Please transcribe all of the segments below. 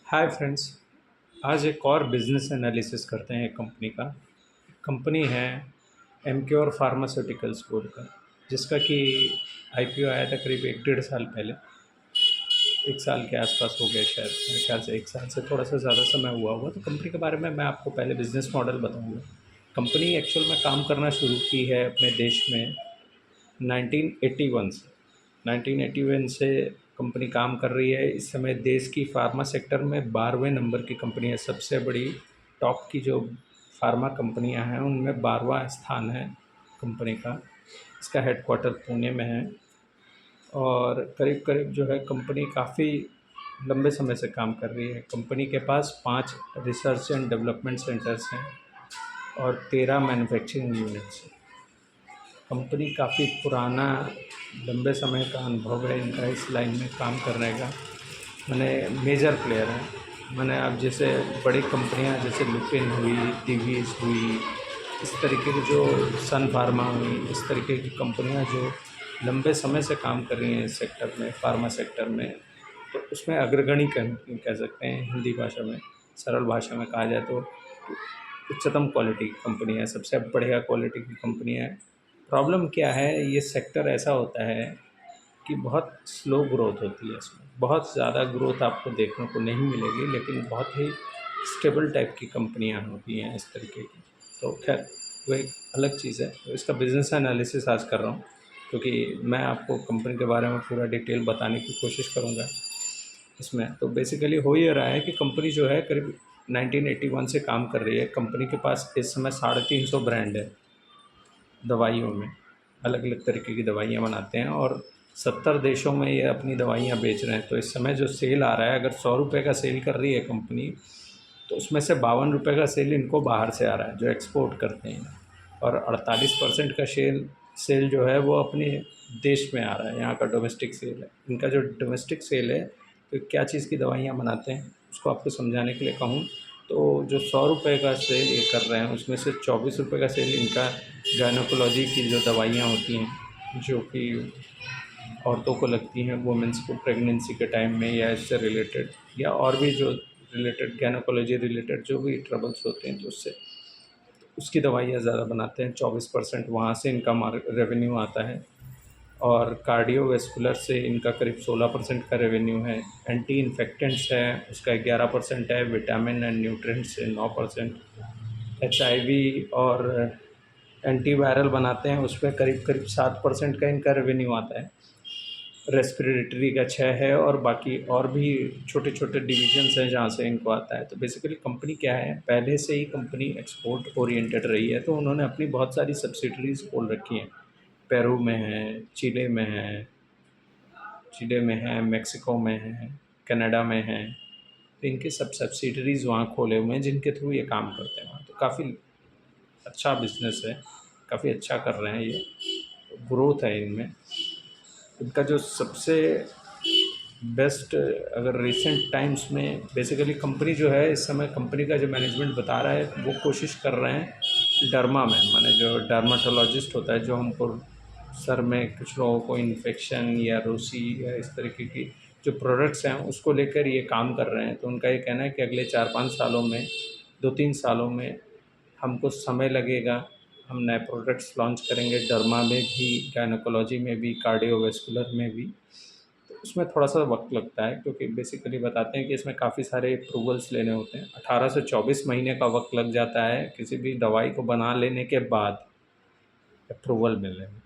Hi friends. आज एक और बिजनेस एनालिसिस करते हैं कंपनी का। कंपनी है एमक्योर फार्मास्यूटिकल्स बोलकर, जिसका कि आईपीओ आया था करीब एक डेढ़ साल पहले। एक साल के आसपास हो गया शायद, मेरे ख्याल से एक साल से थोड़ा सा ज़्यादा समय हुआ हुआ। तो कंपनी के बारे में मैं आपको पहले बिजनेस मॉडल बताऊंगा। कंपनी एक्चुअल में काम करना शुरू की है अपने देश में 1981 से। 1981 से कंपनी काम कर रही है। इस समय देश की फार्मा सेक्टर में 12वें नंबर की कंपनी है। सबसे बड़ी टॉप की जो फार्मा कंपनियां हैं उनमें 12वां स्थान है कंपनी का। इसका हेडक्वार्टर पुणे में है। और करीब करीब जो है कंपनी काफ़ी लंबे समय से काम कर रही है। कंपनी के पास 5 रिसर्च एंड डेवलपमेंट सेंटर्स हैं और 13 मैन्युफैक्चरिंग यूनिट्स हैं। कंपनी काफ़ी पुराना लंबे समय का अनुभव है इनका इस लाइन में काम करने का। मैंने मेजर प्लेयर हैं। मैंने अब जैसे बड़ी कंपनियां जैसे लुपिन हुई, टीवीएस हुई, इस तरीके की जो सन फार्मा हुई, इस तरीके की कंपनियां जो लंबे समय से काम कर रही हैं इस सेक्टर में, फार्मा सेक्टर में, तो उसमें अग्रगणी कह सकते हैं। हिंदी भाषा में, सरल भाषा में कहा जाए तो उच्चतम क्वालिटी की कंपनी है, सबसे बढ़िया क्वालिटी की कंपनी है। प्रॉब्लम क्या है, ये सेक्टर ऐसा होता है कि बहुत स्लो ग्रोथ होती है। इसमें बहुत ज़्यादा ग्रोथ आपको देखने को नहीं मिलेगी, लेकिन बहुत ही स्टेबल टाइप की कंपनियां होती हैं इस तरीके की। तो खैर, वो एक अलग चीज़ है। तो इसका बिज़नेस एनालिसिस आज कर रहा हूँ, क्योंकि मैं आपको कंपनी के बारे में पूरा डिटेल बताने की कोशिश करूँगा इसमें। तो बेसिकली हो ये रहा है कि कंपनी जो है करीब 1981 से काम कर रही है। कंपनी के पास इस समय 350 ब्रांड है दवाइयों में। अलग अलग तरीके की दवाइयाँ बनाते हैं और 70 देशों में ये अपनी दवाइयाँ बेच रहे हैं। तो इस समय जो सेल आ रहा है, अगर 100 रुपये का सेल कर रही है कंपनी, तो उसमें से 52 रुपये का सेल इनको बाहर से आ रहा है जो एक्सपोर्ट करते हैं। और 48% का सेल जो है वो अपने देश में आ रहा है, यहाँ का डोमेस्टिक सेल है। इनका जो डोमेस्टिक सेल है, तो क्या चीज़ की दवाइयाँ बनाते हैं उसको आपको समझाने के लिए कहूँ तो जो 100 रुपये का सेल ये कर रहे हैं, उसमें से 24 रुपये का सेल इनका गायनोकोलॉजी की जो दवाइयाँ होती हैं, जो कि औरतों को लगती हैं, वुमेंस को प्रेगनेंसी के टाइम में, या इससे रिलेटेड, या और भी जो रिलेटेड गायनोकोलॉजी रिलेटेड जो भी ट्रबल्स होते हैं, तो उससे उसकी दवाइयाँ ज़्यादा बनाते हैं। 24% वहाँ से इनका रेवेन्यू आता है। और कार्डियोवैस्कुलर से इनका करीब 16% का रेवेन्यू है। एंटी इन्फेक्टेंट्स है उसका 11% है। विटामिन एंड न्यूट्रिएंट्स से 9%। एचआईवी और एंटीवायरल बनाते हैं, उस पर करीब करीब 7% का इनका रेवेन्यू आता है। रेस्पिरेटरी का 6 है, और बाकी और भी छोटे छोटे डिविजन्स हैं जहाँ से इनको आता है। तो बेसिकली कंपनी क्या है, पहले से ही कंपनी एक्सपोर्ट ओरिएंटेड रही है, तो उन्होंने अपनी बहुत सारी सब्सिडरीज खोल रखी हैं। पेरू में है, चिले में है, मेक्सिको में है, कनाडा में है। तो इनके सब सब्सिडरीज़ वहाँ खोले हुए हैं जिनके थ्रू ये काम करते हैं वहाँ। तो काफ़ी अच्छा बिजनेस है, काफ़ी अच्छा कर रहे हैं ये, ग्रोथ है इनमें। इनका जो सबसे बेस्ट, अगर रिसेंट टाइम्स में, बेसिकली कंपनी जो है इस समय, कंपनी का जो मैनेजमेंट बता रहा है वो कोशिश कर रहे हैं डर्मा में, माने जो डर्माटोलॉजिस्ट होता है, जो हमको सर में कुछ लोगों को इन्फेक्शन या रूसी या इस तरीके की जो प्रोडक्ट्स हैं उसको लेकर ये काम कर रहे हैं। तो उनका ये कहना है कि अगले 4-5 सालों में, 2-3 सालों में हमको समय लगेगा। हम नए प्रोडक्ट्स लॉन्च करेंगे डर्मा में भी, गायनोकोलॉजी में भी, कार्डियोवैस्कुलर में भी। तो उसमें थोड़ा-सा वक़्त लगता है, क्योंकि बेसिकली बताते हैं कि इसमें काफ़ी सारे अप्रूवल्स लेने होते हैं। 18 से 24 महीने का वक़्त लग जाता है किसी भी दवाई को बना लेने के बाद अप्रूवल मिलने में।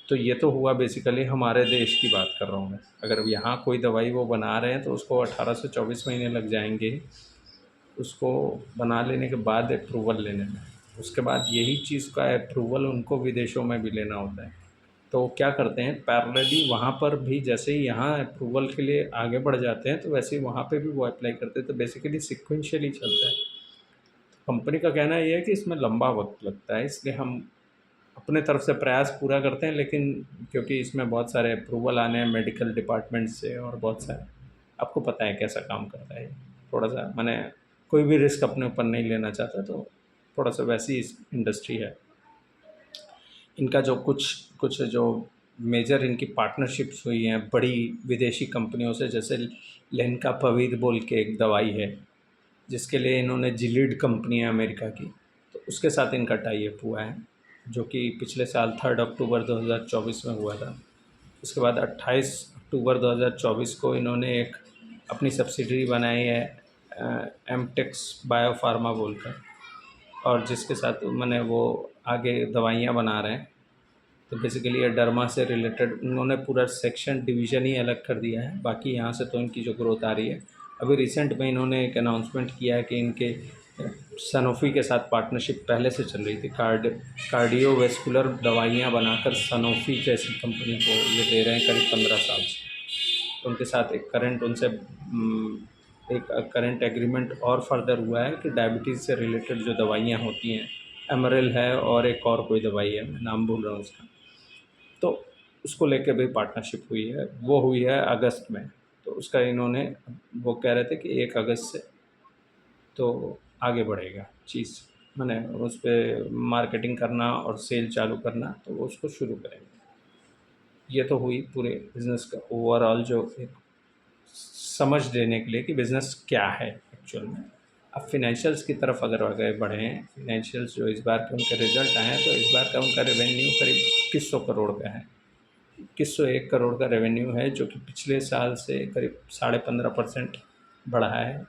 तो ये तो हुआ बेसिकली हमारे देश की बात कर रहा हूँ मैं। अगर यहाँ कोई दवाई वो बना रहे हैं तो उसको 18 से 24 महीने लग जाएँगे, उसको बना लेने के बाद अप्रूवल लेने में। उसके बाद यही चीज़ का अप्रूवल उनको विदेशों में भी लेना होता है। तो क्या करते हैं, पैरेलली वहाँ पर भी जैसे ही यहाँ अप्रूवल के लिए आगे बढ़ जाते हैं, तो वैसे ही वहाँ पे भी वो अप्लाई करते हैं। तो बेसिकली सीक्वेंशियली चलता है। कंपनी का कहना ये है कि इसमें लंबा वक्त लगता है, इसलिए हम अपने तरफ से प्रयास पूरा करते हैं, लेकिन क्योंकि इसमें बहुत सारे अप्रूवल आने हैं मेडिकल डिपार्टमेंट से और बहुत सारे, आपको पता है कैसा काम करता है। थोड़ा सा मैंने कोई भी रिस्क अपने ऊपर नहीं लेना चाहता, तो थोड़ा सा वैसी इस इंडस्ट्री है। इनका जो कुछ कुछ जो मेजर इनकी पार्टनरशिप्स हुई हैं बड़ी विदेशी कंपनियों से, जैसे लेनका पवीर बोल के एक दवाई है जिसके लिए इन्होंने जिलीड कंपनी है अमेरिका की, तो उसके साथ इनका टाई अप हुआ है, जो कि पिछले साल 3 अक्टूबर 2024 में हुआ था। उसके बाद 28 अक्टूबर 2024 को इन्होंने एक अपनी सब्सिडरी बनाई है एमटेक्स बायोफार्मा बोलकर, और जिसके साथ मैंने वो आगे दवाइयाँ बना रहे हैं। तो बेसिकली ये डर्मा से रिलेटेड उन्होंने पूरा सेक्शन डिवीज़न ही अलग कर दिया है, बाकी यहाँ से तो इनकी जो ग्रोथ आ रही है। अभी रिसेंट में इन्होंने एक अनाउंसमेंट किया है कि इनके सनोफी के साथ पार्टनरशिप पहले से चल रही थी, कार्डियोवैस्कुलर दवाइयाँ बनाकर सनोफी जैसी कंपनी को ये दे रहे हैं करीब 15 साल से। तो उनके साथ एक करंट उनसे एक करंट एग्रीमेंट और फर्दर हुआ है कि डायबिटीज़ से रिलेटेड जो दवाइयाँ होती हैं, एमरेल है और एक और कोई दवाई है, मैं नाम भूल रहा हूँ उसका, तो उसको लेके भी पार्टनरशिप हुई है, वो हुई है अगस्त में। तो उसका इन्होंने वो कह रहे थे कि 1 अगस्त से तो आगे बढ़ेगा चीज़, मैंने उस पर मार्केटिंग करना और सेल चालू करना, तो वो उसको शुरू करेंगे। ये तो हुई पूरे बिज़नेस का ओवरऑल जो एक समझ देने के लिए कि बिज़नेस क्या है एक्चुअल में। अब फिनेंशियल्स की तरफ अगर आगे बढ़ें, फिनेंशियल्स जो इस बार के उनके रिज़ल्ट आए हैं, तो इस बार का उनका रेवेन्यू करीब 2100 करोड़ का है। 2101 करोड़ का रेवेन्यू है, जो कि पिछले साल से करीब 15.5% बढ़ा है।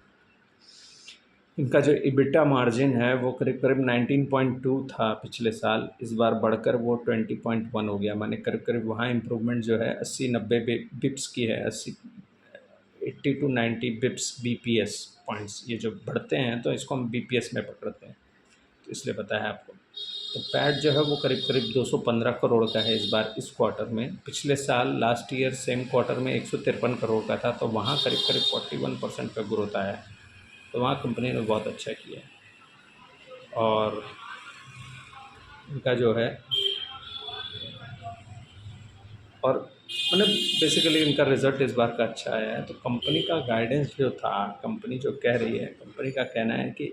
इनका जो इबिटा मार्जिन है वो करीब करीब 19.2 था पिछले साल, इस बार बढ़कर वो 20.1 हो गया, माने करीब करीब वहाँ इम्प्रूवमेंट जो है 80-90 बिप्स की है, 80 टू 90 बिप्स बीपीएस पॉइंट्स, ये जो बढ़ते हैं तो इसको हम बीपीएस में पकड़ते हैं, तो इसलिए बताया आपको। तो पैट जो है वो करीब करीब 215 करोड़ का है इस बार इस क्वार्टर में। पिछले साल लास्ट ईयर सेम क्वार्टर में 153 करोड़ का था, तो वहाँ करीब करीब 41% का ग्रोथ आया है, तो वहाँ कंपनी ने बहुत अच्छा किया है। और इनका जो है और मतलब बेसिकली इनका रिज़ल्ट इस बार का अच्छा आया है। तो कंपनी का गाइडेंस जो था, कंपनी जो कह रही है, कंपनी का कहना है कि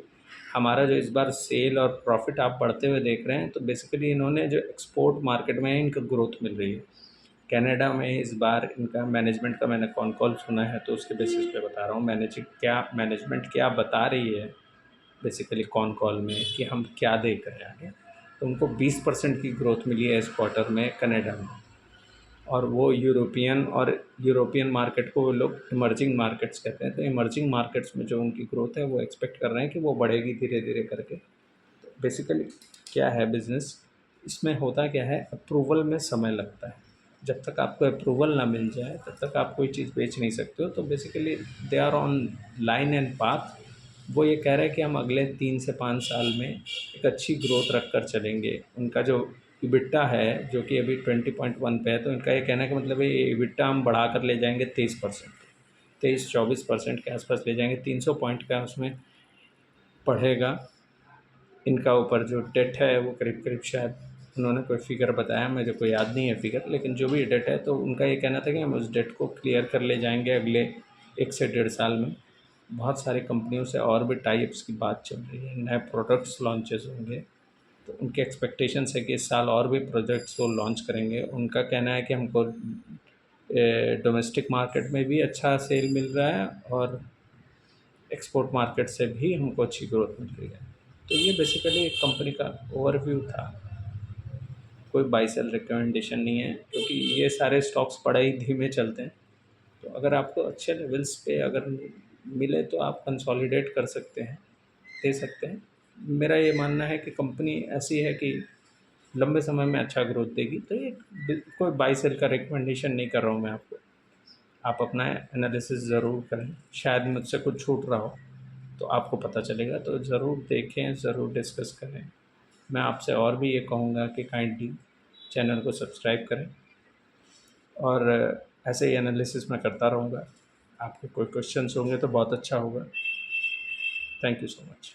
हमारा जो इस बार सेल और प्रॉफिट आप बढ़ते हुए देख रहे हैं, तो बेसिकली इन्होंने जो एक्सपोर्ट मार्केट में इनका ग्रोथ मिल रही है। कनाडा में इस बार इनका मैनेजमेंट का मैंने कॉन कॉल सुना है, तो उसके बेसिस पे बता रहा हूँ मैनेजमेंट क्या बता रही है बेसिकली कॉन कॉल में कि हम क्या देख रहे हैं आगे। तो उनको 20% की ग्रोथ मिली है इस क्वार्टर में कनाडा में, और वो यूरोपियन मार्केट को वो लोग इमर्जिंग मार्केट्स कहते हैं। तो इमर्जिंग मार्केट्स में जो उनकी ग्रोथ है वो एक्सपेक्ट कर रहे हैं कि वो बढ़ेगी धीरे धीरे करके। तो बेसिकली क्या है बिज़नेस, इसमें होता क्या है, अप्रूवल में समय लगता है। जब तक आपको अप्रूवल ना मिल जाए तब तक आप कोई चीज़ बेच नहीं सकते हो। तो basically they are on line and path. वो ये कह रहे हैं कि हम अगले 3 से 5 साल में एक अच्छी ग्रोथ रख कर चलेंगे। उनका जो इबिट्टा है जो कि अभी 20.1 पे है, तो इनका ये कहना है कि मतलब ये इबिट्टा हम बढ़ा कर ले जाएंगे 23%, 23-24% के आसपास ले जाएंगे, 300 पॉइंट का उसमें बढ़ेगा। इनका ऊपर जो डेट है वो करीब करीब शायद उन्होंने कोई फ़िगर बताया, मुझे कोई याद नहीं है फ़िगर, लेकिन जो भी डेट है तो उनका ये कहना था कि हम उस डेट को क्लियर कर ले जाएंगे अगले 1 से 1.5 साल में। बहुत सारी कंपनियों से और भी टाई अप्स की बात चल रही है, नए प्रोडक्ट्स लॉन्चेस होंगे, तो उनके एक्सपेक्टेशंस है कि इस साल और भी प्रोजेक्ट्स वो लॉन्च करेंगे। उनका कहना है कि हमको डोमेस्टिक मार्केट में भी अच्छा सेल मिल रहा है और एक्सपोर्ट मार्केट से भी हमको अच्छी ग्रोथ मिल रही है। तो ये बेसिकली एक कंपनी का ओवरव्यू था, कोई बाई सेल रिकमेंडेशन नहीं है, क्योंकि ये सारे स्टॉक्स बड़े ही धीमे चलते हैं। तो अगर आपको अच्छे लेवल्स पे अगर मिले तो आप कंसोलिडेट कर सकते हैं, दे सकते हैं। मेरा ये मानना है कि कंपनी ऐसी है कि लंबे समय में अच्छा ग्रोथ देगी, तो ये कोई बाई सेल का रिकमेंडेशन नहीं कर रहा हूँ मैं आपको। आप अपना एनालिसिस ज़रूर करें, शायद मुझसे कुछ छूट रहा हो तो आपको पता चलेगा, तो ज़रूर देखें, ज़रूर डिस्कस करें। मैं आपसे और भी ये कहूँगा कि काइंडली चैनल को सब्सक्राइब करें, और ऐसे ही एनालिसिस मैं करता रहूँगा। आपके कोई क्वेश्चंस होंगे तो बहुत अच्छा होगा। Thank you so much.